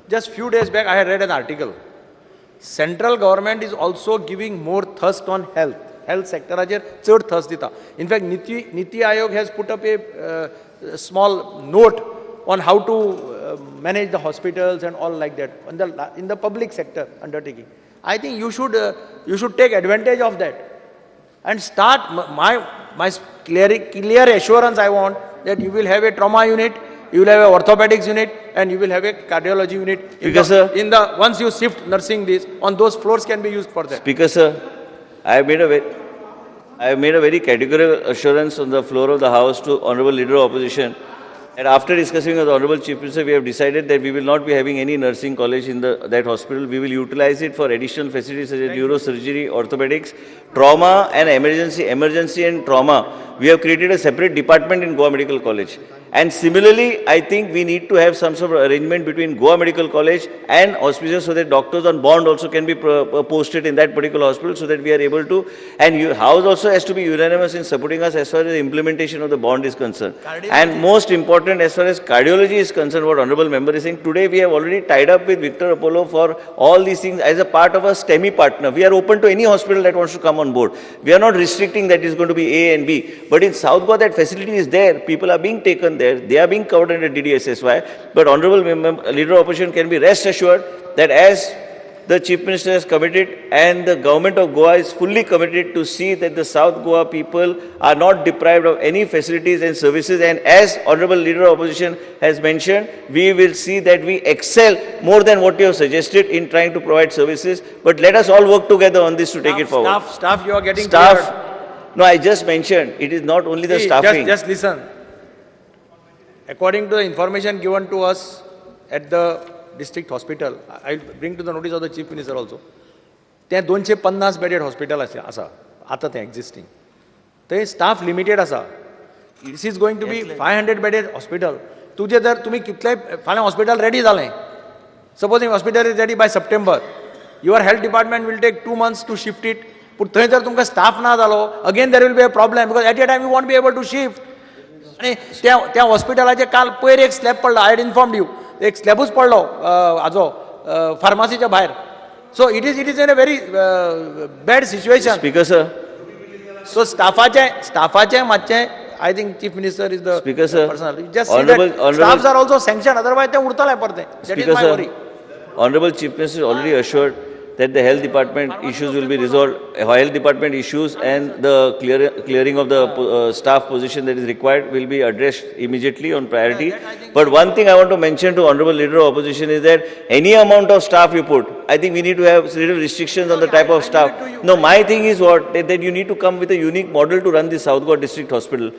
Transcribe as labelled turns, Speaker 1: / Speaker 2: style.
Speaker 1: Just few days back, I had read an article. Central government is also giving more thrust on health. Health sector ajer chad thrust dita. In fact, Niti Aayog has put up a small note on how to manage the hospitals and all like that in the public sector undertaking. I think you should take advantage of that and start. My clear assurance I want that you will have a trauma unit, you will have a orthopedics unit, and you will have a cardiology unit.
Speaker 2: Speaker, sir.
Speaker 1: Once you shift nursing this, on those floors can be used for that.
Speaker 2: Speaker, sir, I have made a very categorical assurance on the floor of the House to Honourable Leader of Opposition. And after discussing with the Honourable Chief Minister, we have decided that we will not be having any nursing college in that hospital. We will utilize it for additional facilities such as neurosurgery, orthopedics, trauma and emergency and trauma. We have created a separate department in Goa Medical College. And similarly, I think we need to have some sort of arrangement between Goa Medical College and hospitals so that doctors on bond also can be posted in that particular hospital so that we are able to. And House also has to be unanimous in supporting us as far as the implementation of the bond is concerned. And most important, as far as cardiology is concerned, what Honourable Member is saying, today we have already tied up with Victor Apollo for all these things as a part of a STEMI partner. We are open to any hospital that wants to come on board. We are not restricting that it's going to be A and B. But in South Goa, that facility is there. People are being taken there. They are being covered under DDSSY. But Honourable Leader of Opposition can be rest assured that as the Chief Minister has committed and the Government of Goa is fully committed to see that the South Goa people are not deprived of any facilities and services. And as Honourable Leader of Opposition has mentioned, we will see that we excel more than what you have suggested in trying to provide services. But let us all work together on this to take it forward.
Speaker 1: Staff, you are getting
Speaker 2: Staff.
Speaker 1: cleared.
Speaker 2: No, I just mentioned, it is not only the staffing.
Speaker 1: Just listen. According to the information given to us at the district hospital, I will bring to the notice of the Chief Minister also. There 250 bedded hospital asa, आता ते existing. ते staff limited asa. This is going to be 500 bedded hospital. तुझे जर तुम्ही कितले फाल्यां hospital ready जालें. Supposing hospital is ready by September, your health department will take 2 months to shift it. पूण थंय जर तुमकां staff ना जालो, again there will be a problem because at a time you won't be able to shift. आणि त्या हॉस्पिटलाचे काल पयर एक स्लॅब पडलो. I had informed you. एक स्लॅबूच पडलो हाजो फार्मासीच्या भायर. So it is in a very bad situation.
Speaker 2: Speaker, sir.
Speaker 1: So स्टाफाचे मातशें I think chief minister is the
Speaker 2: Speaker, sir.
Speaker 1: Person. Just see that staffs are also sanction, otherwise ते उरतले परते. That is
Speaker 2: Speaker,
Speaker 1: my
Speaker 2: sir.
Speaker 1: worry.
Speaker 2: Honourable Chief Minister already assured that the health department issues will be resolved, health department issues and the clearing of the staff position that is required will be addressed immediately on priority. But one thing I want to mention to Honourable Leader of Opposition is that any amount of staff you put, I think we need to have little restrictions on the type of staff. No, my thing is what, that you need to come with a unique model to run the South Goa District Hospital.